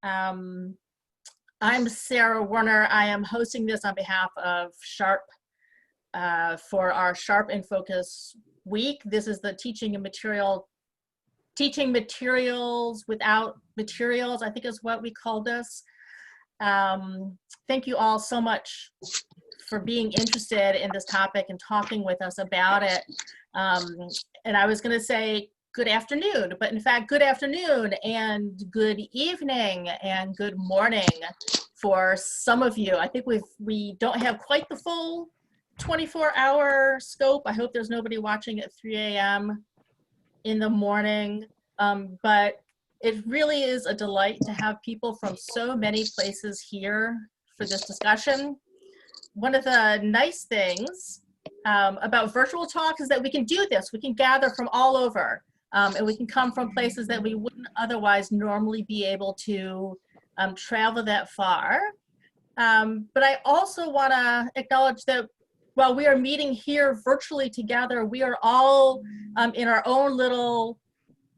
I'm Sarah Werner. I am hosting this on behalf of Sharp for our Sharp in Focus week. This is the teaching materials without materials, I think is what we call this. Thank you all so much for being interested in this topic and talking with us about it. And I was going to say good afternoon, but in fact, good afternoon and good evening and good morning for some of you. I think we don't have quite the full 24-hour scope. I hope there's nobody watching at 3 a.m. in the morning, but it really is a delight to have people from so many places here for this discussion. One of the nice things about virtual talks is that we can do this. We can gather from all over, and we can come from places that we wouldn't otherwise normally be able to travel that far. But I also want to acknowledge that while we are meeting here virtually together, we are all in our own little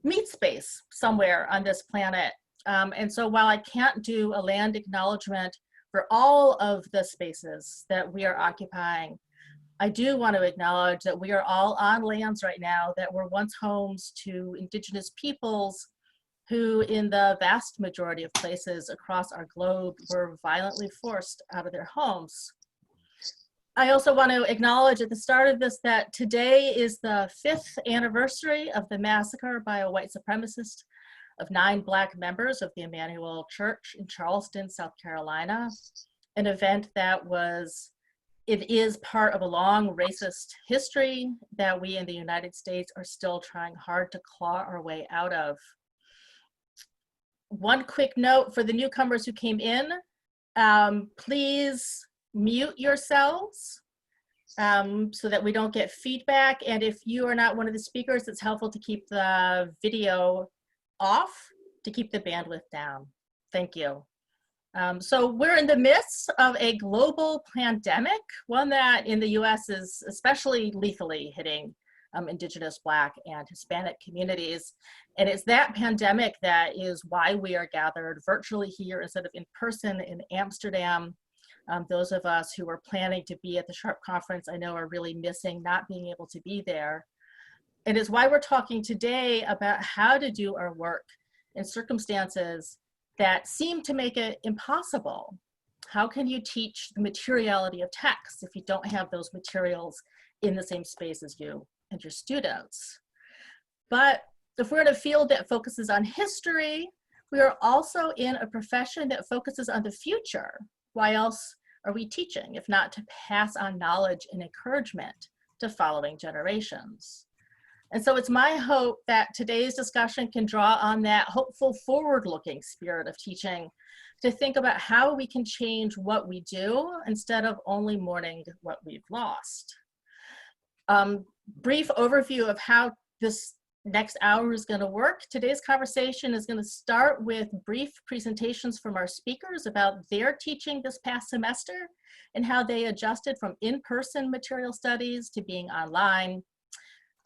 meet space somewhere on this planet. And so while I can't do a land acknowledgement for all of the spaces that we are occupying, I do want to acknowledge that we are all on lands right now that were once homes to Indigenous peoples who in the vast majority of places across our globe were violently forced out of their homes. I also want to acknowledge at the start of this that today is the 5th anniversary of the massacre by a white supremacist of 9 Black members of the Emmanuel Church in Charleston, South Carolina, an event that it is part of a long racist history that we in the United States are still trying hard to claw our way out of. One quick note for the newcomers who came in, please mute yourselves so that we don't get feedback. And if you are not one of the speakers, it's helpful to keep the video off to keep the bandwidth down. Thank you. So we're in the midst of a global pandemic, one that in the US is especially lethally hitting Indigenous, Black, and Hispanic communities. And it's that pandemic that is why we are gathered virtually here instead of in person in Amsterdam. Those of us who were planning to be at the Sharp conference, I know are really missing not being able to be there. And it's why we're talking today about how to do our work in circumstances that seem to make it impossible. How can you teach the materiality of text if you don't have those materials in the same space as you and your students? But if we're in a field that focuses on history, we are also in a profession that focuses on the future. Why else are we teaching if not to pass on knowledge and encouragement to following generations? And so it's my hope that today's discussion can draw on that hopeful, forward-looking spirit of teaching to think about how we can change what we do instead of only mourning what we've lost. Brief overview of how this next hour is going to work. Today's conversation is going to start with brief presentations from our speakers about their teaching this past semester and how they adjusted from in-person material studies to being online.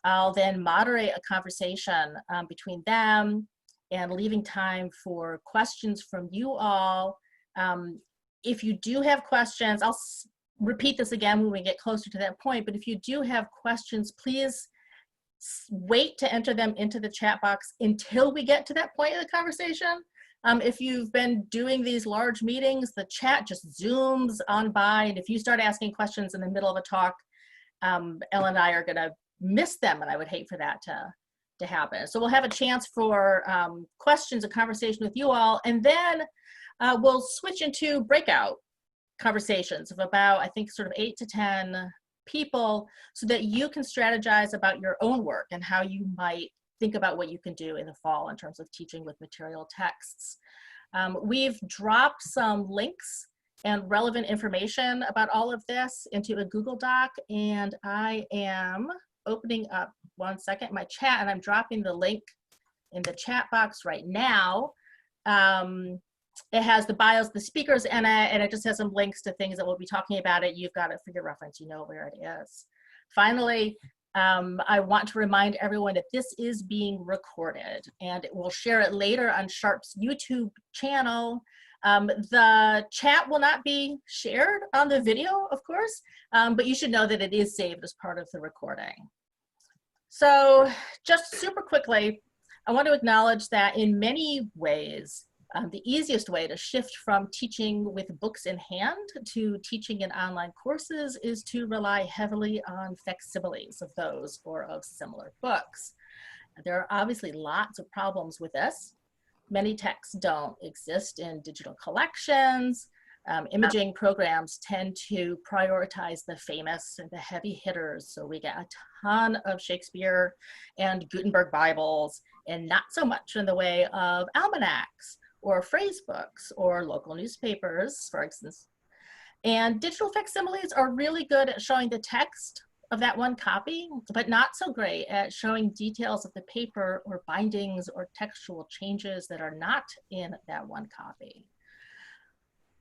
I'll then moderate a conversation between them and leaving time for questions from you all. If you do have questions, I'll repeat this again when we get closer to that point, but if you do have questions, please wait to enter them into the chat box until we get to that point of the conversation. If you've been doing these large meetings, the chat just zooms on by, and if you start asking questions in the middle of a talk, Ellen and I are gonna miss them, and I would hate for that to happen. So we'll have a chance for questions and conversation with you all, and then we'll switch into breakout conversations of about, I think, sort of 8 to 10 people so that you can strategize about your own work and how you might think about what you can do in the fall in terms of teaching with material texts. We've dropped some links and relevant information about all of this into a Google Doc, and I am opening up one second my chat, and I'm dropping the link in the chat box right now. It has the bios of the speakers in it, and it just has some links to things that we'll be talking about. You've got it for your reference, you know where it is. Finally, I want to remind everyone that this is being recorded, and we'll share it later on Sharp's YouTube channel. The chat will not be shared on the video, of course, but you should know that it is saved as part of the recording. So just super quickly, I want to acknowledge that in many ways, the easiest way to shift from teaching with books in hand to teaching in online courses is to rely heavily on facsimiles of those or of similar books. There are obviously lots of problems with this. Many texts don't exist in digital collections. Imaging programs tend to prioritize the famous and the heavy hitters, so we get a ton of Shakespeare and Gutenberg Bibles, and not so much in the way of almanacs or phrase books or local newspapers, for instance. And digital facsimiles are really good at showing the text of that one copy, but not so great at showing details of the paper or bindings or textual changes that are not in that one copy.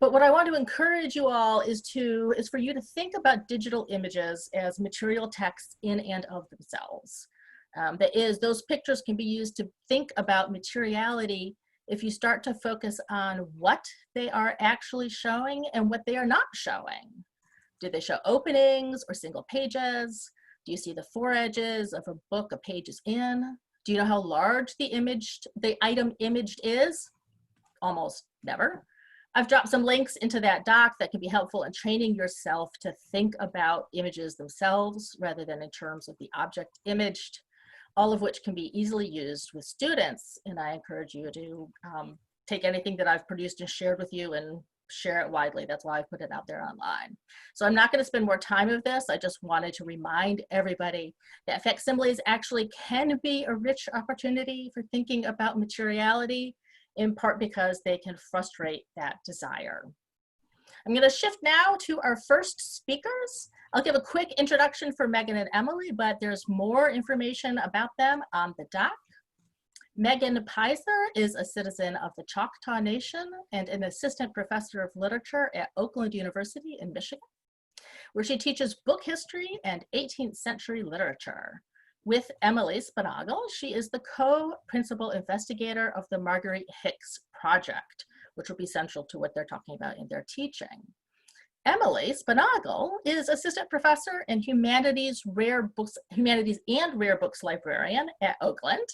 But what I want to encourage you all is for you to think about digital images as material texts in and of themselves. That is, those pictures can be used to think about materiality if you start to focus on what they are actually showing and what they are not showing. Do they show openings or single pages? Do you see the foredges of a book a page is in? Do you know how large the item imaged is? Almost never. I've dropped some links into that doc that can be helpful in training yourself to think about images themselves rather than in terms of the object imaged, all of which can be easily used with students. And I encourage you to take anything that I've produced and shared with you and share it widely. That's why I put it out there online. So I'm not going to spend more time of this. I just wanted to remind everybody that facsimiles actually can be a rich opportunity for thinking about materiality, in part because they can frustrate that desire. I'm going to shift now to our first speakers. I'll give a quick introduction for Megan and Emily, but there's more information about them on the doc. Megan Pizer is a citizen of the Choctaw Nation and an assistant professor of literature at Oakland University in Michigan, where she teaches book history and 18th century literature. With Emily Sponaugle, she is the co-principal investigator of the Marguerite Hicks Project, which will be central to what they're talking about in their teaching. Emily Sponaugle is assistant professor and humanities and rare books librarian at Oakland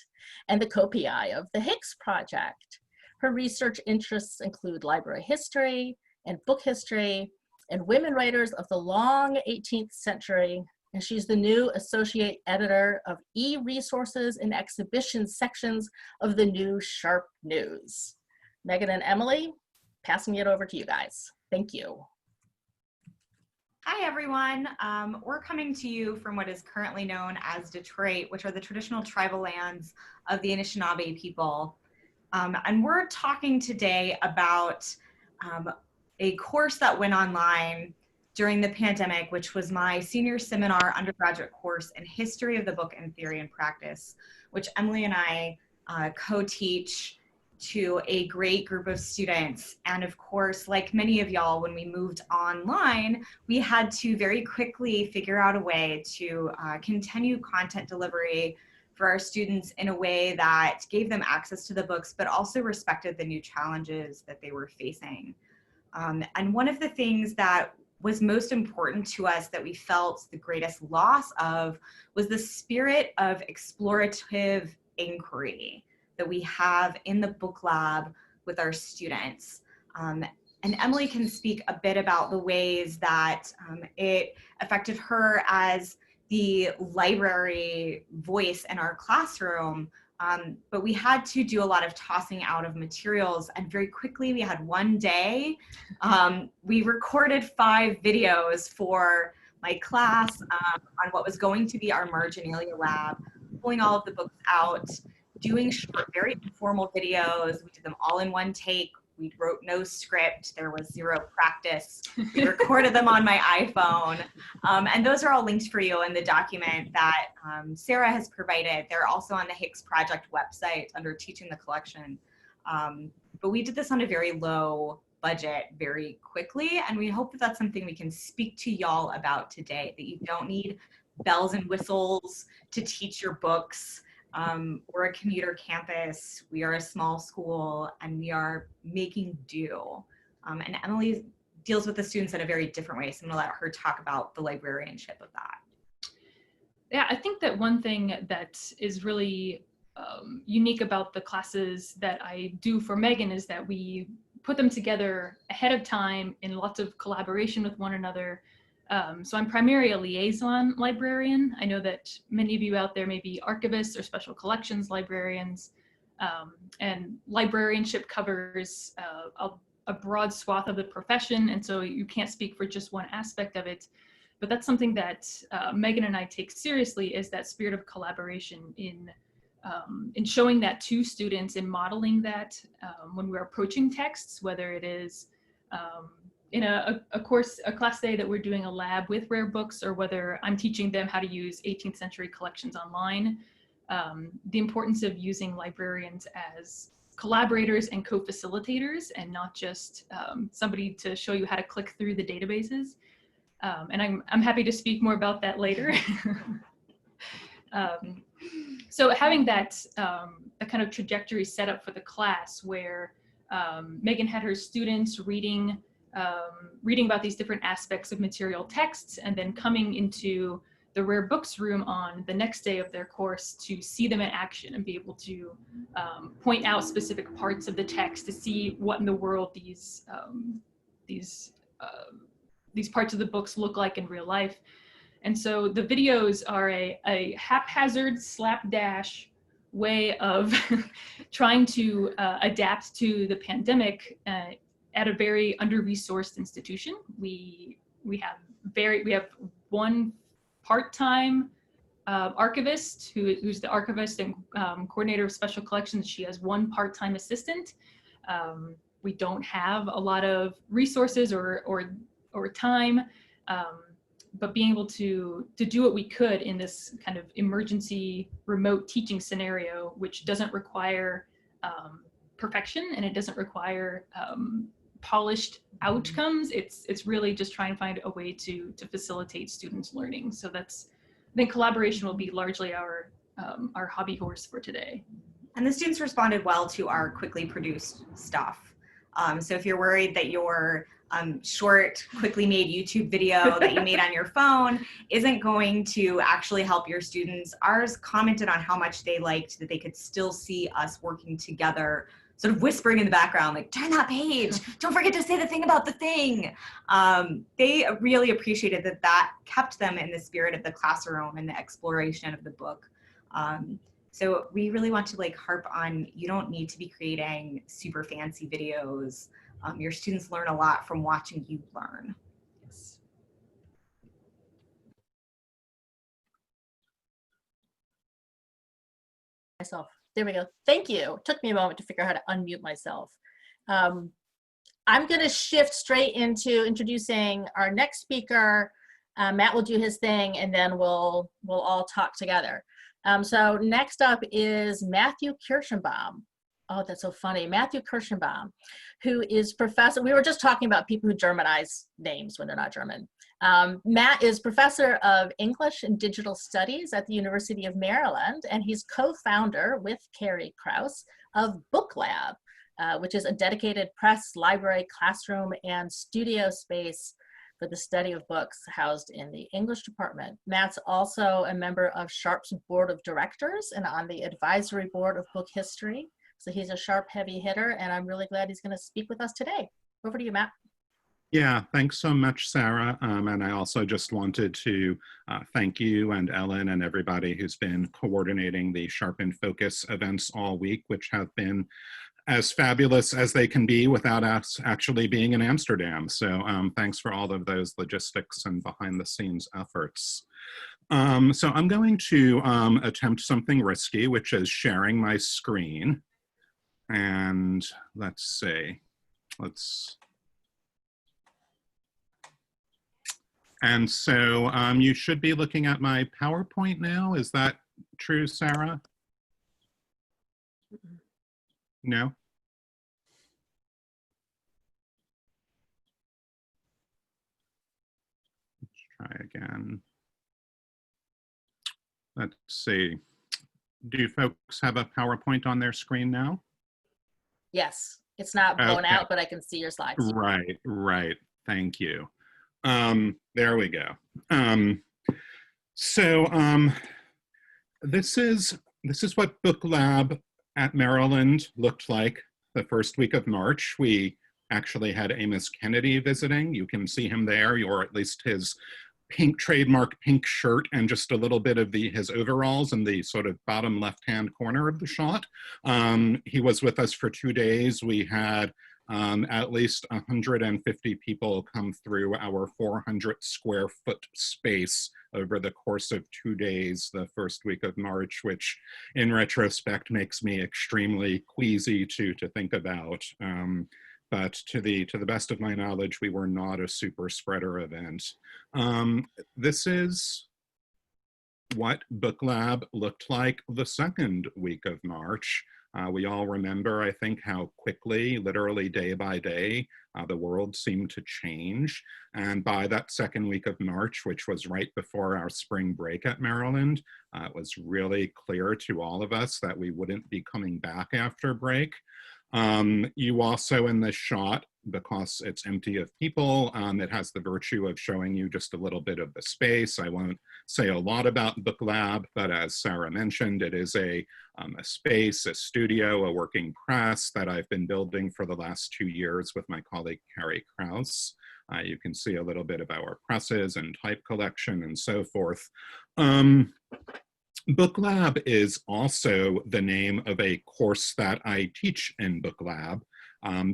and the co-PI of the Hicks Project. Her research interests include library history and book history and women writers of the long 18th century. And she's the new associate editor of e-resources and exhibitions sections of the new Sharp News. Megan and Emily, passing it over to you guys. Thank you. Hi, everyone. We're coming to you from what is currently known as Detroit, which are the traditional tribal lands of the Anishinaabe people. And we're talking today about a course that went online during the pandemic, which was my senior seminar undergraduate course in History of the Book and Theory and Practice, which Emily and I co-teach to a great group of students. And of course, like many of y'all, when we moved online, we had to very quickly figure out a way to continue content delivery for our students in a way that gave them access to the books, but also respected the new challenges that they were facing. And one of the things that was most important to us that we felt the greatest loss of was the spirit of explorative inquiry that we have in the book lab with our students. And Emily can speak a bit about the ways that it affected her as the library voice in our classroom. But we had to do a lot of tossing out of materials, and very quickly we had one day. We recorded 5 videos for my class on what was going to be our marginalia lab, pulling all of the books out, doing short, very informal videos. We did them all in one take. We wrote no script. There was 0 practice. We recorded them on my iPhone. And those are all linked for you in the document that Sarah has provided. They're also on the Hicks Project website under Teaching the Collection. But we did this on a very low budget very quickly. And we hope that that's something we can speak to y'all about today, that you don't need bells and whistles to teach your books. We're a commuter campus, we are a small school, and we are making do. And Emily deals with the students in a very different way, so I'm gonna let her talk about the librarianship of that. Yeah, I think that one thing that is really unique about the classes that I do for Megan is that we put them together ahead of time in lots of collaboration with one another. So I'm primarily a liaison librarian. I know that many of you out there may be archivists or special collections librarians, and librarianship covers a broad swath of the profession, and so you can't speak for just one aspect of it. But that's something that Megan and I take seriously, is that spirit of collaboration in showing that to students and modeling that when we're approaching texts, whether it is in a class day that we're doing a lab with rare books, or whether I'm teaching them how to use 18th century collections online. The importance of using librarians as collaborators and co-facilitators, and not just somebody to show you how to click through the databases. And I'm happy to speak more about that later. So having that a kind of trajectory set up for the class, where Megan had her students reading about these different aspects of material texts, and then coming into the rare books room on the next day of their course to see them in action and be able to point out specific parts of the text to see what in the world these parts of the books look like in real life. And so the videos are a haphazard slapdash way of trying to adapt to the pandemic at a very under-resourced institution. We have one part-time archivist who's the archivist and coordinator of special collections. She has one part-time assistant. We don't have a lot of resources or time, but being able to do what we could in this kind of emergency remote teaching scenario, which doesn't require perfection, and it doesn't require polished outcomes. It's really just trying to find a way to facilitate students' learning. So I think collaboration will be largely our hobby horse for today. And the students responded well to our quickly produced stuff. So if you're worried that your short, quickly made YouTube video that you made on your phone isn't going to actually help your students, ours commented on how much they liked that they could still see us working together, sort of whispering in the background, like, turn that page, don't forget to say the thing about the thing. They really appreciated that kept them in the spirit of the classroom and the exploration of the book. So we really want to harp on, you don't need to be creating super fancy videos. Your students learn a lot from watching you learn. Yes. There we go. Thank you. It took me a moment to figure out how to unmute myself. I'm going to shift straight into introducing our next speaker. Matt will do his thing, and then we'll all talk together. So next up is Matthew Kirschenbaum. Oh, that's so funny. Matthew Kirschenbaum, who is professor. We were just talking about people who Germanize names when they're not German. Matt is professor of English and Digital Studies at the University of Maryland, and he's co-founder with Carrie Krause of Book Lab, which is a dedicated press, library, classroom, and studio space for the study of books housed in the English department. Matt's also a member of Sharp's board of directors and on the advisory board of book history. So he's a sharp, heavy hitter, and I'm really glad he's going to speak with us today. Over to you, Matt. Yeah, thanks so much, Sarah. And I also just wanted to thank you and Ellen and everybody who's been coordinating the Sharp in Focus events all week, which have been as fabulous as they can be without us actually being in Amsterdam. So thanks for all of those logistics and behind the scenes efforts. So I'm going to attempt something risky, which is sharing my screen. And let's see, and so you should be looking at my PowerPoint now. Is that true, Sarah? No? Let's try again. let's see. Do you folks have a PowerPoint on their screen now? Yes, it's not blown Okay. out, but I can see your slides. Right, right. Thank you. There we go. So this is what Book Lab at Maryland looked like the first week of March. We actually had Amos Kennedy visiting. You can see him there, or at least his trademark pink shirt and just a little bit of his overalls in the sort of bottom left-hand corner of the shot. He was with us for 2 days. We had at least 150 people come through our 400 square foot space over the course of 2 days, the first week of March, which in retrospect makes me extremely queasy to think about. But to the best of my knowledge, we were not a super spreader event. This is what Book Lab looked like the second week of March. We all remember, I think, how quickly, literally day by day, the world seemed to change. And by that second week of March, which was right before our spring break at Maryland, it was really clear to all of us that we wouldn't be coming back after break. You also in this shot, because it's empty of people, it has the virtue of showing you just a little bit of the space. I won't say a lot about Book Lab, but as Sarah mentioned, it is a space, a studio, a working press that I've been building for the last 2 years with my colleague Carrie Krause. You can see a little bit of our presses and type collection and so forth. Book Lab is also the name of a course that I teach in Book Lab.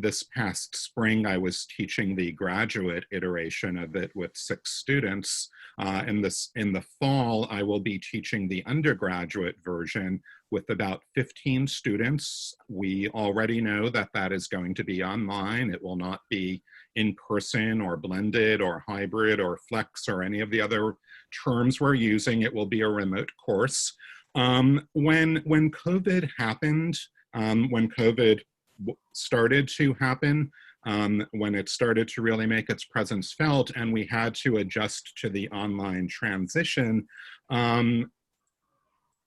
This past spring, I was teaching the graduate iteration of it with 6 students. In the fall, I will be teaching the undergraduate version with about 15 students. We already know that that is going to be online. It will not be in person or blended or hybrid or flex or any of the other terms we're using. It will be a remote course. When COVID happened, when COVID started to happen, when it started to really make its presence felt and we had to adjust to the online transition,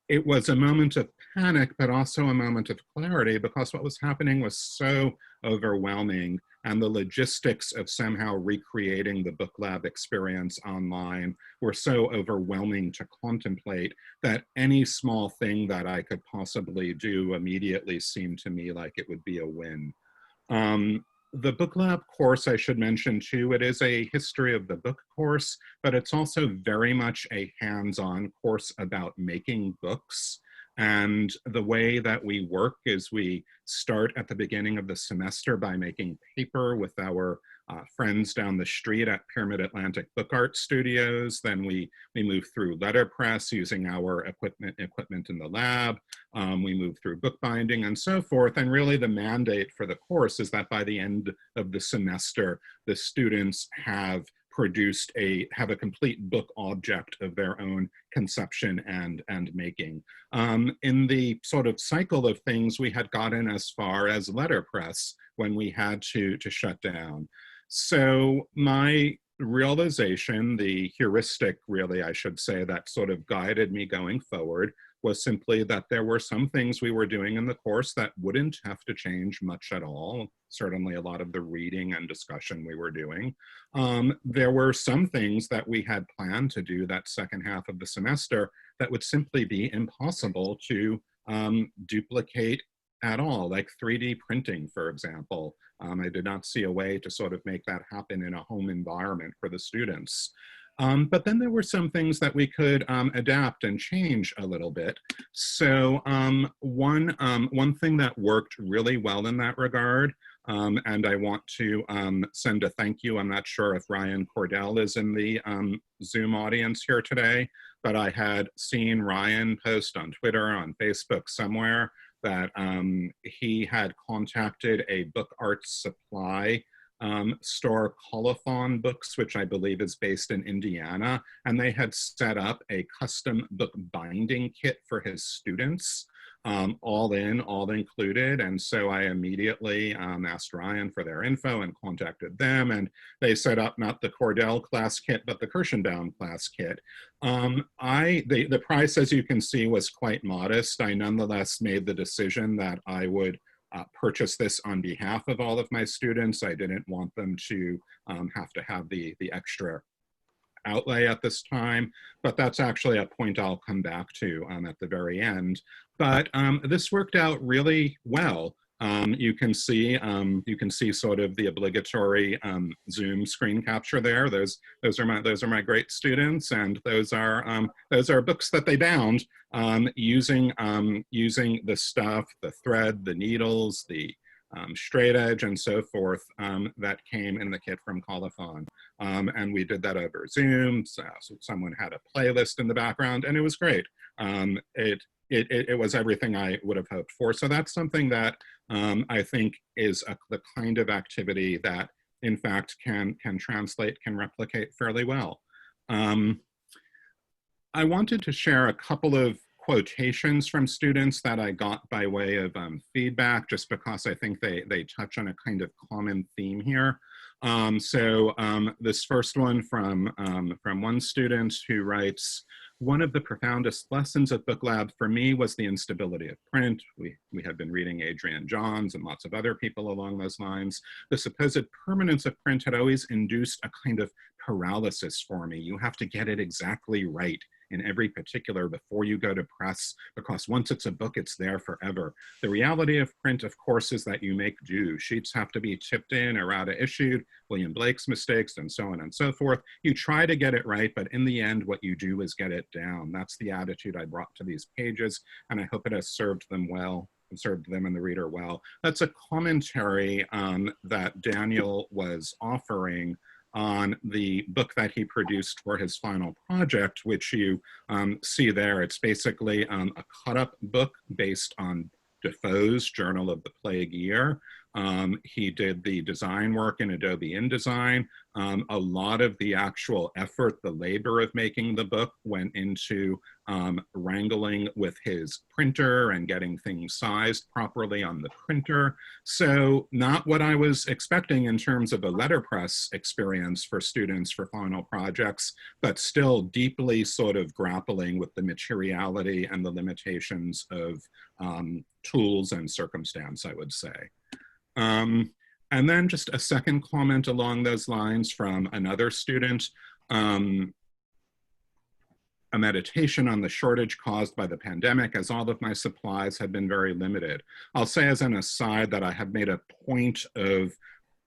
it was a moment of panic, but also a moment of clarity, because what was happening was so overwhelming, and the logistics of somehow recreating the Book Lab experience online were so overwhelming to contemplate that any small thing that I could possibly do immediately seemed to me like it would be a win. The Book Lab course, I should mention too, it is a history of the book course, but it's also very much a hands-on course about making books. And the way that we work is we start at the beginning of the semester by making paper with our friends down the street at Pyramid Atlantic Book Art Studios. Then we move through letterpress using our equipment in the lab. We move through bookbinding and so forth. And really the mandate for the course is that by the end of the semester, the students have have a complete book object of their own conception and making. In the sort of cycle of things, we had gotten as far as letterpress when we had to shut down. So my realization, the heuristic really, I should say, that sort of guided me going forward was simply that there were some things we were doing in the course that wouldn't have to change much at all. Certainly a lot of the reading and discussion we were doing. There were some things that we had planned to do that second half of the semester that would simply be impossible to duplicate at all, like 3D printing, for example. I did not see a way to sort of make that happen in a home environment for the students. But then there were some things that we could adapt and change a little bit. So one thing that worked really well in that regard, and I want to send a thank you. I'm not sure if Ryan Cordell is in the Zoom audience here today, but I had seen Ryan post on Twitter, on Facebook somewhere, that he had contacted a book art supply store, Colophon Books, which I believe is based in Indiana, and they had set up a custom book binding kit for his students. all in, all included. And so I immediately asked Ryan for their info and contacted them, and they set up not the Cordell class kit, but the Kirschenbaum class kit. The price, as you can see, was quite modest. I nonetheless made the decision that I would purchase this on behalf of all of my students. I didn't want them to have to have the extra outlay at this time, but that's actually a point I'll come back to at the very end. But this worked out really well. You can see sort of the obligatory Zoom screen capture there. Those are my great students, and those are books that they bound using the stuff, the thread, the needles, the straight edge, and so forth that came in the kit from Colophon. And we did that over Zoom. So someone had a playlist in the background, and it was great. It was everything I would have hoped for. So that's something that I think is the kind of activity that, in fact, can translate, can replicate fairly well. I wanted to share a couple of quotations from students that I got by way of feedback, just because I think they touch on a kind of common theme here. This first one from one student who writes, "One of the profoundest lessons of Book Lab for me was the instability of print." We had been reading Adrian Johns and lots of other people along those lines. "The supposed permanence of print had always induced a kind of paralysis for me. You have to get it exactly right in every particular before you go to press, because once it's a book, it's there forever. The reality of print, of course, is that you make do. Sheets have to be chipped in, errata issued, William Blake's mistakes, and so on and so forth. You try to get it right, but in the end, what you do is get it down." That's the attitude I brought to these pages, and I hope it has served them well, and served them and the reader well. That's a commentary that Daniel was offering on the book that he produced for his final project, which you see there. It's basically a cut-up book based on Defoe's Journal of the Plague Year. He did the design work in Adobe InDesign. A lot of the actual effort, the labor of making the book went into wrangling with his printer and getting things sized properly on the printer. So not what I was expecting in terms of a letterpress experience for students for final projects, but still deeply sort of grappling with the materiality and the limitations of tools and circumstance, I would say. And then just a second comment along those lines from another student, a meditation on the shortage caused by the pandemic, as all of my supplies had been very limited. I'll say as an aside that I have made a point of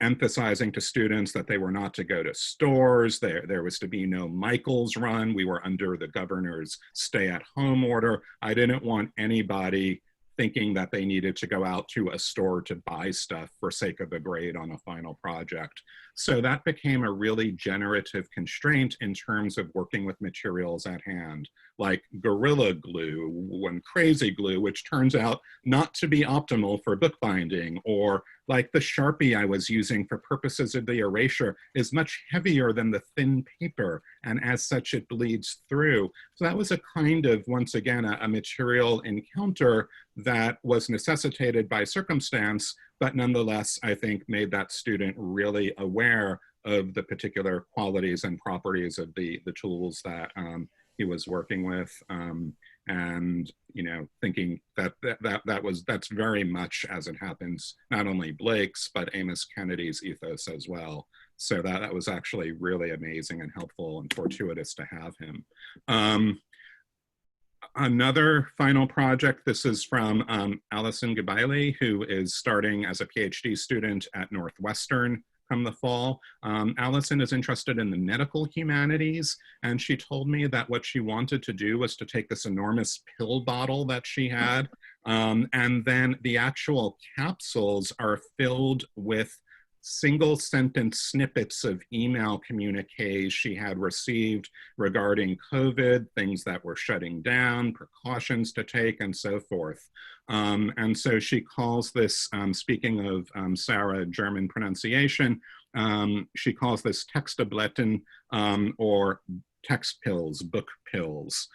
emphasizing to students that they were not to go to stores. There was to be no Michael's run. We were under the governor's stay-at-home order. I didn't want anybody thinking that they needed to go out to a store to buy stuff for sake of a grade on a final project. So that became a really generative constraint in terms of working with materials at hand, like Gorilla Glue and Crazy Glue, which turns out not to be optimal for bookbinding, or like the Sharpie I was using for purposes of the erasure is much heavier than the thin paper, and as such it bleeds through. So that was a kind of, once again, a material encounter that was necessitated by circumstance, but nonetheless, I think made that student really aware of the particular qualities and properties of the tools that he was working with, and thinking that's very much, as it happens, not only Blake's but Amos Kennedy's ethos as well. So that was actually really amazing and helpful and fortuitous to have him. Another final project, this is from Allison Gabaile, who is starting as a PhD student at Northwestern come the fall. Allison is interested in the medical humanities, and she told me that what she wanted to do was to take this enormous pill bottle that she had, and then the actual capsules are filled with single sentence snippets of email communiques she had received regarding COVID, things that were shutting down, precautions to take, and so forth. And so she calls this, speaking of Sarah German pronunciation, she calls this Textabletten, or text pills, book pills.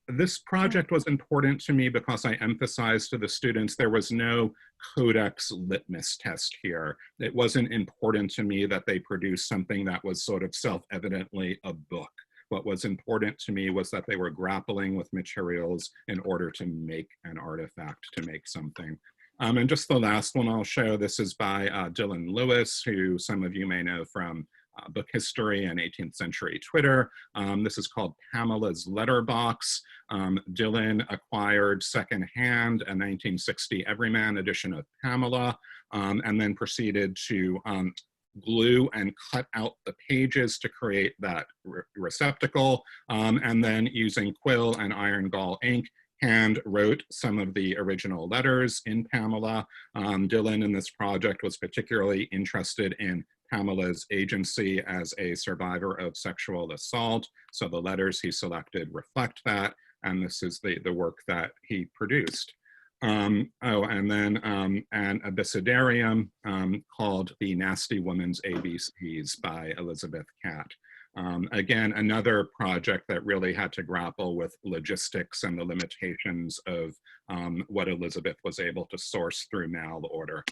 This project was important to me because I emphasized to the students there was no codex litmus test here. It wasn't important to me that they produce something that was sort of self-evidently a book. What was important to me was that they were grappling with materials in order to make an artifact, to make something. And just the last one I'll show, this is by Dylan Lewis, who some of you may know from book history and 18th century Twitter. This is called Pamela's Letterbox. Dylan acquired secondhand a 1960 Everyman edition of Pamela, and then proceeded to glue and cut out the pages to create that receptacle, and then using quill and iron gall ink, hand wrote some of the original letters in Pamela. Dylan in this project was particularly interested in Pamela's agency as a survivor of sexual assault. So the letters he selected reflect that, and this is the work that he produced. And then an abecedarium called The Nasty Woman's ABCs by Elizabeth Catt. Again, another project that really had to grapple with logistics and the limitations of what Elizabeth was able to source through mail order.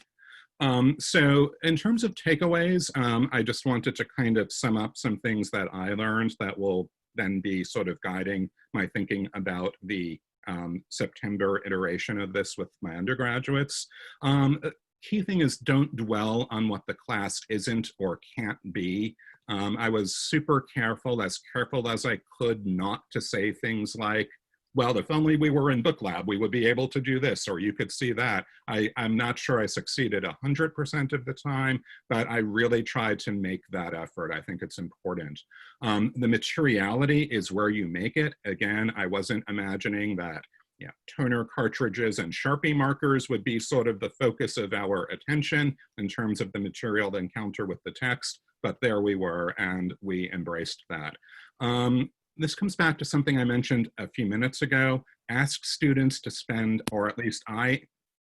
So in terms of takeaways, I just wanted to kind of sum up some things that I learned that will then be sort of guiding my thinking about the September iteration of this with my undergraduates. Key thing is don't dwell on what the class isn't or can't be. I was super careful as I could not to say things like, well, if only we were in book lab, we would be able to do this, or you could see that. I'm not sure I succeeded 100% of the time, but I really tried to make that effort. I think it's important. The materiality is where you make it. Again, I wasn't imagining that toner cartridges and Sharpie markers would be sort of the focus of our attention in terms of the material encounter with the text, but there we were, and we embraced that. This comes back to something I mentioned a few minutes ago. Ask students to spend, or at least I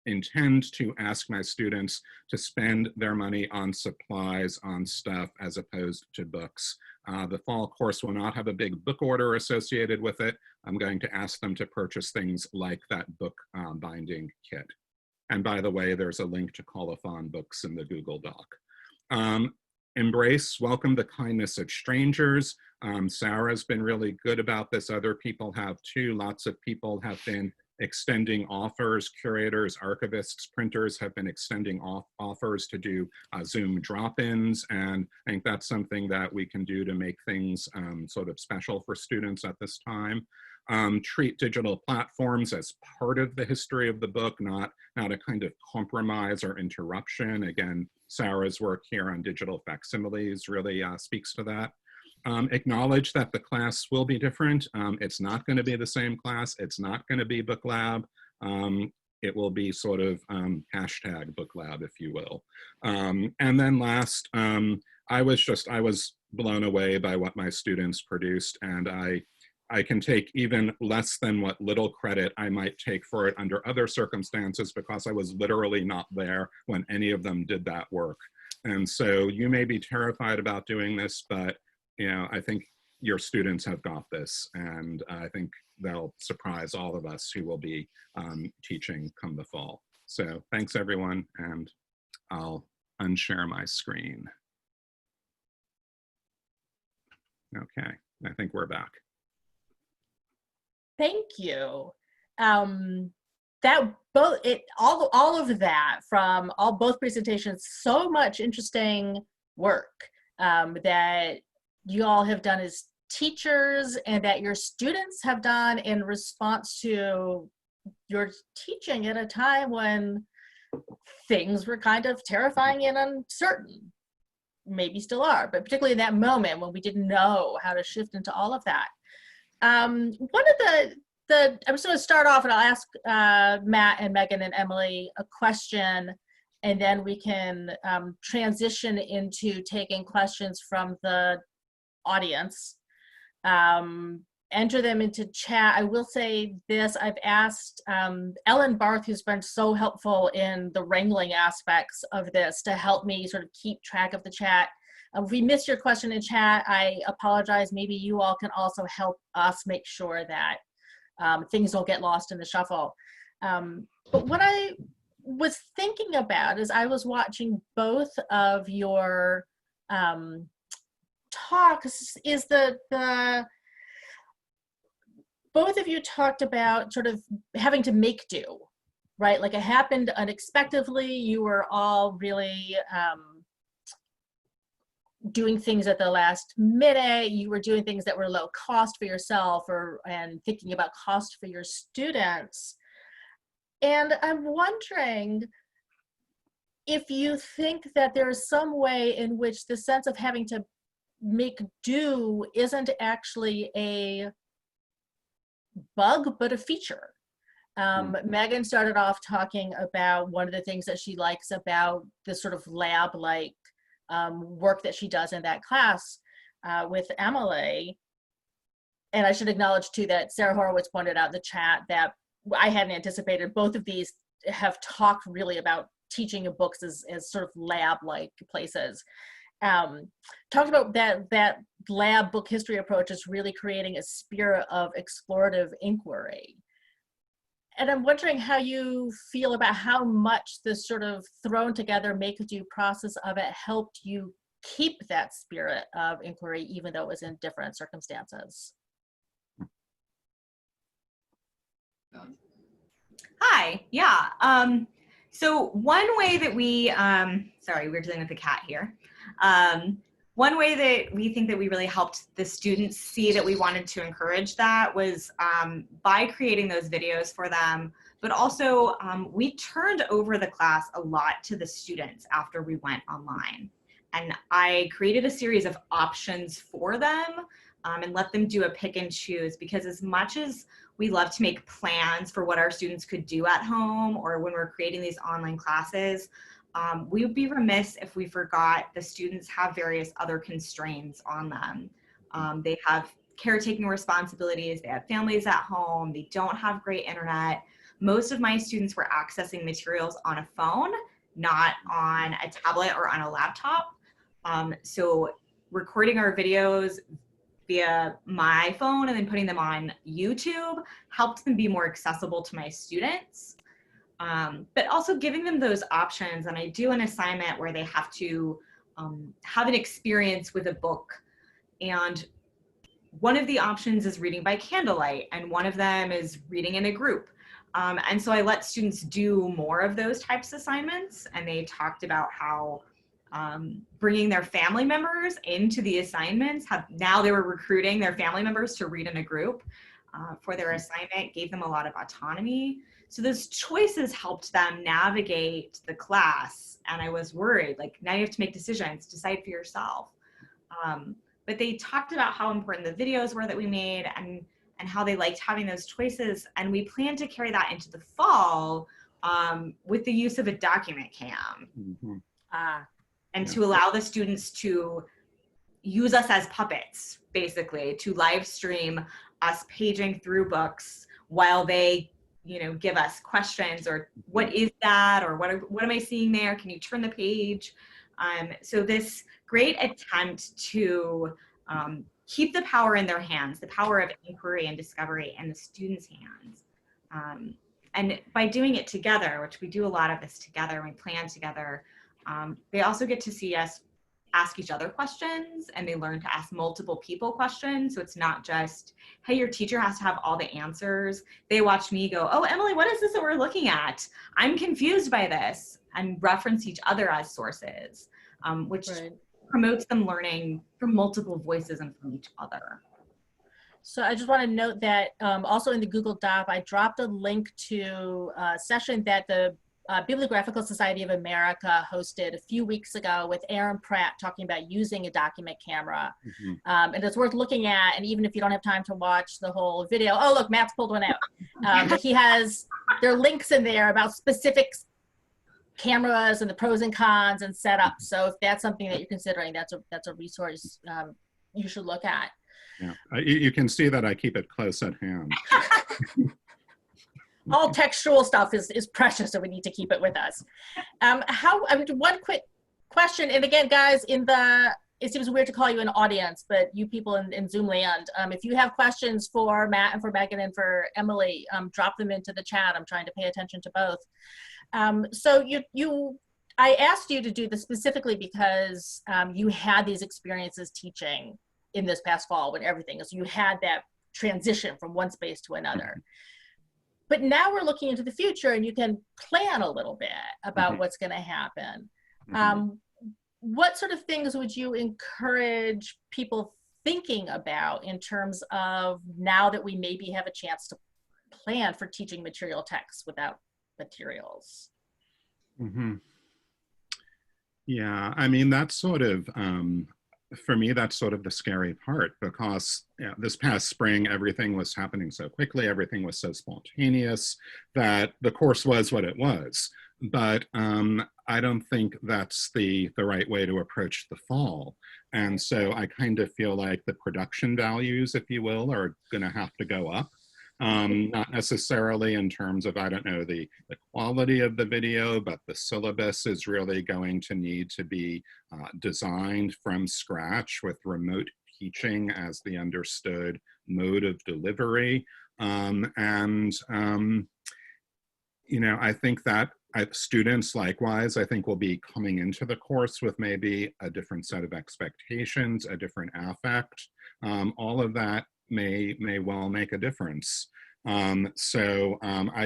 intend to ask my students to spend their money on supplies, on stuff, as opposed to books. The fall course will not have a big book order associated with it. I'm going to ask them to purchase things like that book binding kit. And by the way, there's a link to Colophon books in the Google Doc. Embrace, welcome the kindness of strangers. Sarah's been really good about this. Other people have too. Lots of people have been extending offers. Curators, archivists, printers have been extending offers to do Zoom drop-ins. And I think that's something that we can do to make things sort of special for students at this time. Treat digital platforms as part of the history of the book, not a kind of compromise or interruption. Again, Sarah's work here on digital facsimiles really speaks to that. Acknowledge that the class will be different. It's not going to be the same class. It's not going to be book lab. It will be sort of hashtag book lab, if you will. And then last, I was blown away by what my students produced, and I can take even less than what little credit I might take for it under other circumstances, because I was literally not there when any of them did that work. And so you may be terrified about doing this, but I think your students have got this, and I think they'll surprise all of us who will be teaching come the fall. So thanks everyone, and I'll unshare my screen. Okay, I think we're back. Thank you. All of that from both presentations, so much interesting work that you all have done as teachers and that your students have done in response to your teaching at a time when things were kind of terrifying and uncertain. Maybe still are, but particularly in that moment when we didn't know how to shift into all of that. One of I'm just going to start off, and I'll ask Matt and Megan and Emily a question, and then we can transition into taking questions from the audience. Enter them into chat. I will say this, I've asked Ellen Barth, who's been so helpful in the wrangling aspects of this, to help me sort of keep track of the chat. If we missed your question in chat, I apologize. Maybe you all can also help us make sure that things don't get lost in the shuffle. But what I was thinking about as I was watching both of your talks is both of you talked about sort of having to make do, right? Like it happened unexpectedly. You were all really doing things at the last minute. You were doing things that were low cost for yourself and thinking about cost for your students. And I'm wondering if you think that there is some way in which the sense of having to make do isn't actually a bug, but a feature. Megan started off talking about one of the things that she likes about this sort of lab-like work that she does in that class with Emily. And I should acknowledge too that Sarah Horowitz pointed out in the chat that I hadn't anticipated both of these have talked really about teaching of books as sort of lab-like places. Talked about that lab book history approach is really creating a spirit of explorative inquiry. And I'm wondering how you feel about how much this sort of thrown together make-do process of it helped you keep that spirit of inquiry, even though it was in different circumstances. Hi, yeah. So one way that we, sorry, we're dealing with the cat here. One way that we think that we really helped the students see that we wanted to encourage that was by creating those videos for them, but also we turned over the class a lot to the students after we went online. And I created a series of options for them and let them do a pick and choose, because as much as we love to make plans for what our students could do at home or when we're creating these online classes, we would be remiss if we forgot the students have various other constraints on them. They have caretaking responsibilities, they have families at home, they don't have great internet. Most of my students were accessing materials on a phone, not on a tablet or on a laptop. So recording our videos via my phone and then putting them on YouTube helped them be more accessible to my students. But also giving them those options. And I do an assignment where they have to have an experience with a book. And one of the options is reading by candlelight, and one of them is reading in a group. And so I let students do more of those types of assignments, and they talked about how bringing their family members into the assignments, now they were recruiting their family members to read in a group for their assignment, gave them a lot of autonomy. So those choices helped them navigate the class. And I was worried, like, now you have to make decisions, decide for yourself. But they talked about how important the videos were that we made and how they liked having those choices. And we plan to carry that into the fall with the use of a document cam. And to allow the students to use us as puppets, basically, to live stream us paging through books while they, give us questions or what is that, or what am I seeing there? Can you turn the page? So this great attempt to keep the power in their hands, the power of inquiry and discovery in the students' hands. And by doing it together, which we do a lot of this together, we plan together, they also get to see us ask each other questions, and they learn to ask multiple people questions. So it's not just, hey, your teacher has to have all the answers. They watch me go, oh, Emily, what is this that we're looking at? I'm confused by this, and reference each other as sources, which promotes them learning from multiple voices and from each other. So I just want to note that also in the Google Doc, I dropped a link to a session that the Bibliographical Society of America hosted a few weeks ago with Aaron Pratt talking about using a document camera. And it's worth looking at, and even if you don't have time to watch the whole video, oh look, Matt's pulled one out. There are links in there about specific cameras and the pros and cons and setups. So if that's something that you're considering, that's a resource you should look at. Yeah, you can see that I keep it close at hand. All textual stuff is precious, so we need to keep it with us. One quick question, and again, guys, in the it seems weird to call you an audience, but you people in Zoom land, if you have questions for Matt and for Megan and for Emily, drop them into the chat. I'm trying to pay attention to both. So I asked you to do this specifically because you had these experiences teaching in this past fall when everything, so you had that transition from one space to another. But now we're looking into the future and you can plan a little bit about what's going to happen. What sort of things would you encourage people thinking about in terms of now that we maybe have a chance to plan for teaching material texts without materials? Yeah, I mean, that's sort of, for me, that's sort of the scary part, because this past spring, everything was happening so quickly, everything was so spontaneous that the course was what it was. But I don't think that's the right way to approach the fall. And so I kind of feel like the production values, if you will, are gonna have to go up. Not necessarily in terms of, I don't know, the quality of the video, but the syllabus is really going to need to be designed from scratch with remote teaching as the understood mode of delivery. You know, I think that students likewise, I think, will be coming into the course with maybe a different set of expectations, a different affect. All of that may well make a difference. I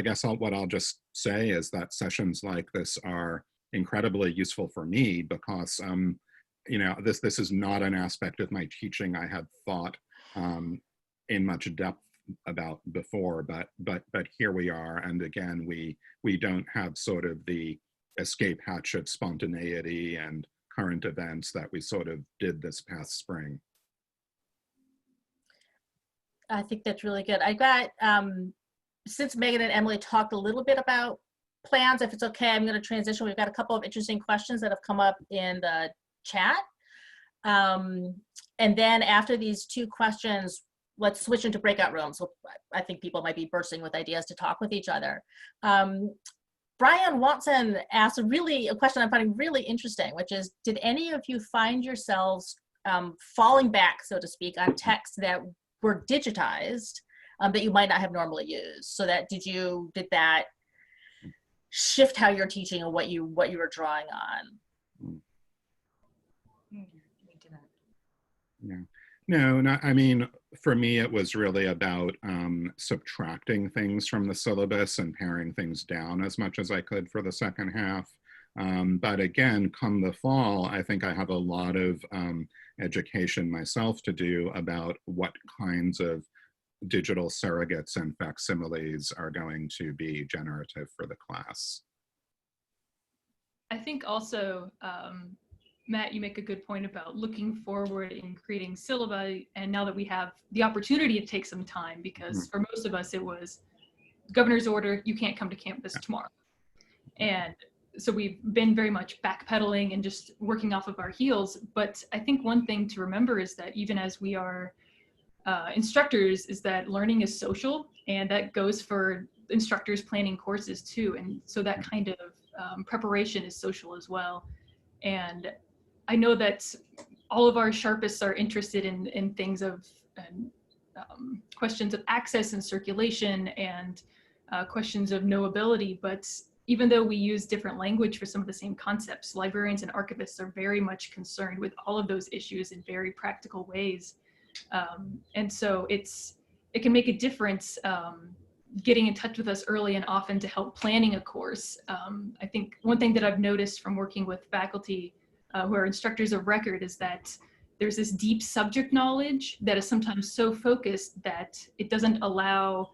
guess what I'll just say is that sessions like this are incredibly useful for me because, you know, this is not an aspect of my teaching I had thought in much depth about before, but here we are, and again, we don't have sort of the escape hatch of spontaneity and current events that we sort of did this past spring. I think that's really good. I got, since Megan and Emily talked a little bit about plans, if it's okay, I'm going to transition. We've got a couple of interesting questions that have come up in the chat. And then after these two questions, let's switch into breakout rooms. So I think people might be bursting with ideas to talk with each other. Brian Watson asked a question I'm finding really interesting, which is, did any of you find yourselves falling back, so to speak, on texts that were digitized that you might not have normally used? So that did that shift how you're teaching and what you were drawing on? Yeah. No, I mean, for me, it was really about subtracting things from the syllabus and paring things down as much as I could for the second half. But again, come the fall, I think I have a lot of education myself to do about what kinds of digital surrogates and facsimiles are going to be generative for the class. I think also, Matt, you make a good point about looking forward in creating syllabi, and now that we have the opportunity to take some time, because for most of us it was governor's order, you can't come to campus tomorrow. And so we've been very much backpedaling and just working off of our heels. But I think one thing to remember is that even as we are instructors, is that learning is social, and that goes for instructors planning courses too. And so that kind of preparation is social as well. And I know that all of our sharpists are interested in things of questions of access and circulation and questions of knowability, but even though we use different language for some of the same concepts, librarians and archivists are very much concerned with all of those issues in very practical ways. And so it can make a difference getting in touch with us early and often to help planning a course. I think one thing that I've noticed from working with faculty who are instructors of record is that there's this deep subject knowledge that is sometimes so focused that it doesn't allow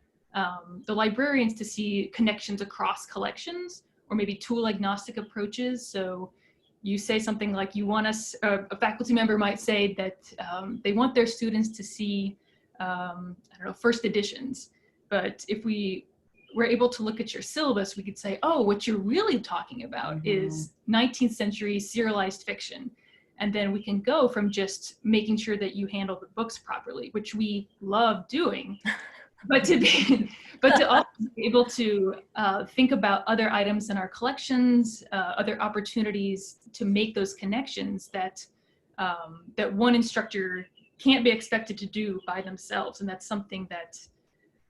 the librarians to see connections across collections or maybe tool agnostic approaches. So you say something like you want us, a faculty member might say that they want their students to see, I don't know, first editions. But if we were able to look at your syllabus, we could say, oh, what you're really talking about is 19th century serialized fiction. And then we can go from just making sure that you handle the books properly, which we love doing, but to also be able to think about other items in our collections, other opportunities to make those connections that that one instructor can't be expected to do by themselves. And that's something that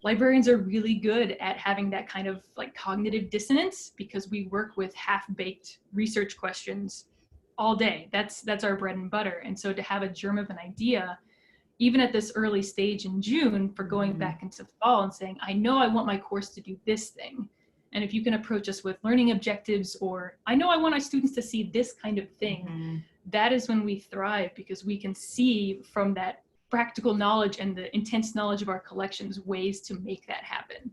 librarians are really good at, having that kind of like cognitive dissonance, because we work with half-baked research questions all day. That's our bread and butter. And so to have a germ of an idea, even at this early stage in June, for going back into fall and saying, I know I want my course to do this thing. And if you can approach us with learning objectives, or I know I want our students to see this kind of thing, that is when we thrive, because we can see from that practical knowledge and the intense knowledge of our collections ways to make that happen.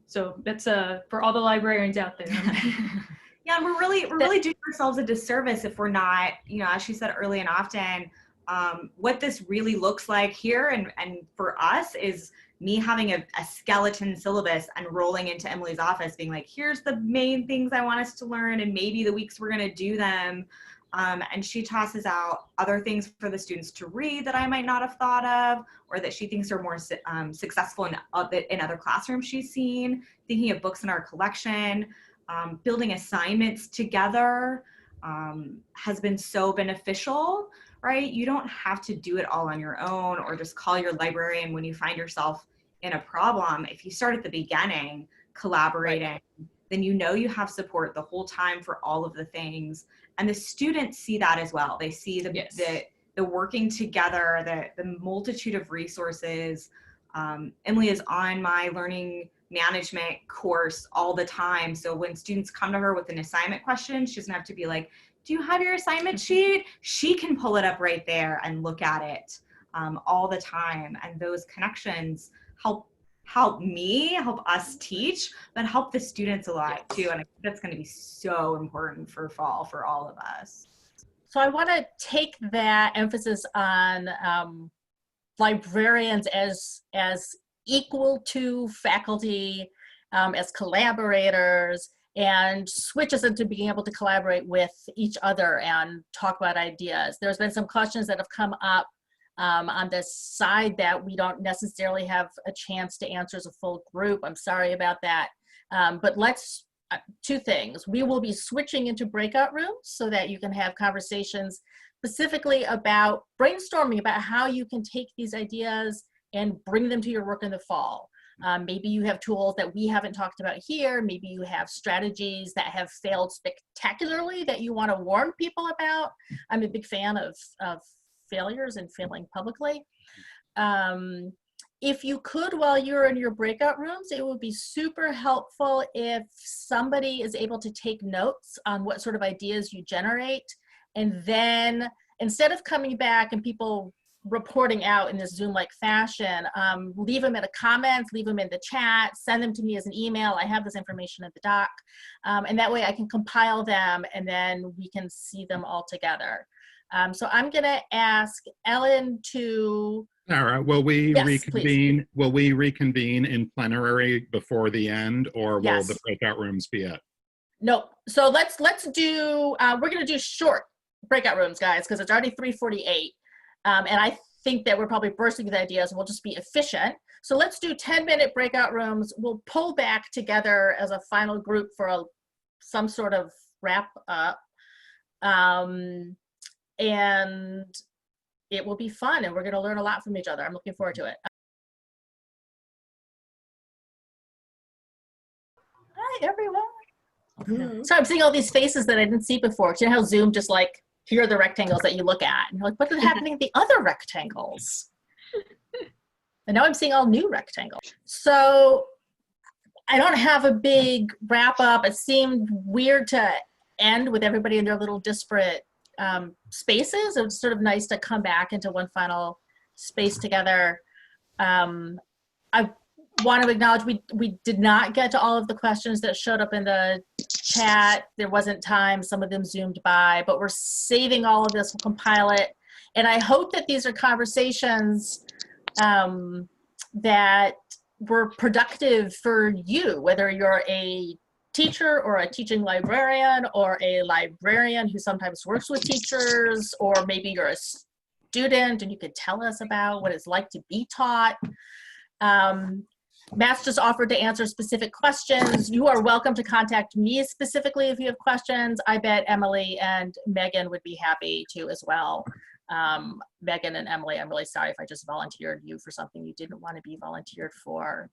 So that's for all the librarians out there. Yeah, and we're really doing ourselves a disservice if we're not, you know, as she said early and often, what this really looks like here and for us is me having a skeleton syllabus and rolling into Emily's office being like, here's the main things I want us to learn, and maybe the weeks we're going to do them. And she tosses out other things for the students to read that I might not have thought of, or that she thinks are more successful in other classrooms she's seen, thinking of books in our collection, building assignments together has been so beneficial, right? You don't have to do it all on your own or just call your librarian when you find yourself in a problem. If you start at the beginning collaborating, then you know you have support the whole time for all of the things. And the students see that as well. They see the working together, the multitude of resources. Emily is on my learning management course all the time. So when students come to her with an assignment question, she doesn't have to be like, do you have your assignment sheet? She can pull it up right there and look at it all the time. And those connections help us teach, but help the students a lot too. And I think that's going to be so important for fall for all of us. So I want to take that emphasis on librarians as equal to faculty, as collaborators, and switch us into being able to collaborate with each other and talk about ideas. There's been some questions that have come up on this side that we don't necessarily have a chance to answer as a full group. I'm sorry about that. But let's, two things. We will be switching into breakout rooms so that you can have conversations specifically about brainstorming about how you can take these ideas and bring them to your work in the fall. Maybe you have tools that we haven't talked about here. Maybe you have strategies that have failed spectacularly that you want to warn people about. I'm a big fan of failures and failing publicly. If you could, while you're in your breakout rooms, it would be super helpful if somebody is able to take notes on what sort of ideas you generate. And then instead of coming back and people reporting out in this Zoom-like fashion, leave them in the comments, leave them in the chat, send them to me as an email. I have this information at the doc. And that way I can compile them and then we can see them all together. So I'm gonna ask Ellen to— Sarah, will we reconvene? Please. Will we reconvene in plenary before the end, or will Yes. the breakout rooms be it? No, so let's do, we're gonna do short breakout rooms, guys, because it's already 3:48. And I think that we're probably bursting with ideas and we'll just be efficient. So let's do 10-minute breakout rooms. We'll pull back together as a final group for some sort of wrap up. And it will be fun and we're gonna learn a lot from each other. I'm looking forward to it. Hi, everyone. So I'm seeing all these faces that I didn't see before. Do you know how Zoom just like, here are the rectangles that you look at. And you're like, what is happening to the other rectangles? And now I'm seeing all new rectangles. So I don't have a big wrap up. It seemed weird to end with everybody in their little disparate spaces. It was sort of nice to come back into one final space together. I want to acknowledge we did not get to all of the questions that showed up in the chat. There wasn't time. Some of them zoomed by, but we're saving all of this. We'll compile it. And I hope that these are conversations that were productive for you, whether you're a teacher or a teaching librarian or a librarian who sometimes works with teachers, or maybe you're a student and you could tell us about what it's like to be taught. Matt's just offered to answer specific questions. You are welcome to contact me specifically if you have questions. I bet Emily and Megan would be happy to as well. Megan and Emily, I'm really sorry if I just volunteered you for something you didn't want to be volunteered for.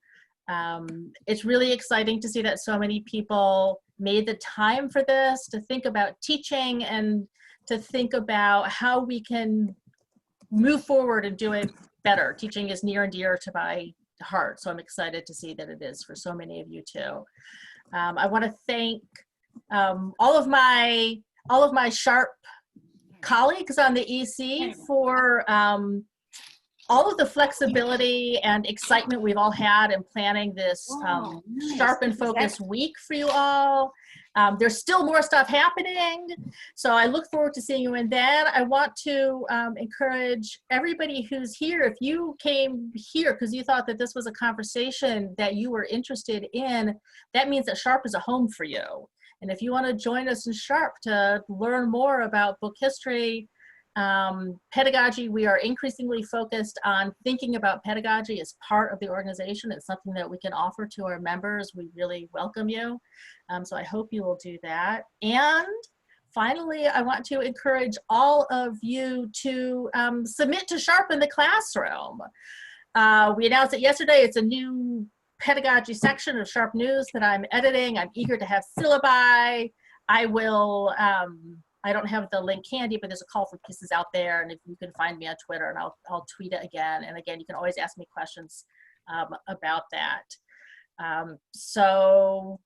It's really exciting to see that so many people made the time for this, to think about teaching and to think about how we can move forward and do it better. Teaching is near and dear to my heart, so I'm excited to see that it is for so many of you too. I want to thank all of my SHARP colleagues on the EC for all of the flexibility and excitement we've all had in planning this Sharp and Focus week for you all. There's still more stuff happening, so I look forward to seeing you. And then I want to encourage everybody who's here, if you came here because you thought that this was a conversation that you were interested in, that means that Sharp is a home for you. And if you want to join us in Sharp to learn more about book history, pedagogy, we are increasingly focused on thinking about pedagogy as part of the organization. It's something that we can offer to our members. We really welcome you. So I hope you will do that. And finally, I want to encourage all of you to submit to Sharp in the Classroom. We announced it yesterday. It's a new pedagogy section of Sharp News that I'm editing. I'm eager to have syllabi. I will, I don't have the link handy, but there's a call for pieces out there, and if you can find me on Twitter, and I'll tweet it again. And again, you can always ask me questions about that. So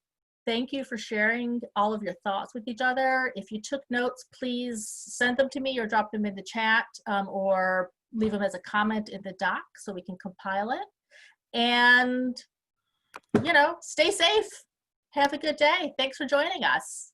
thank you for sharing all of your thoughts with each other. If you took notes, please send them to me or drop them in the chat, or leave them as a comment in the doc so we can compile it. And, you know, stay safe. Have a good day. Thanks for joining us.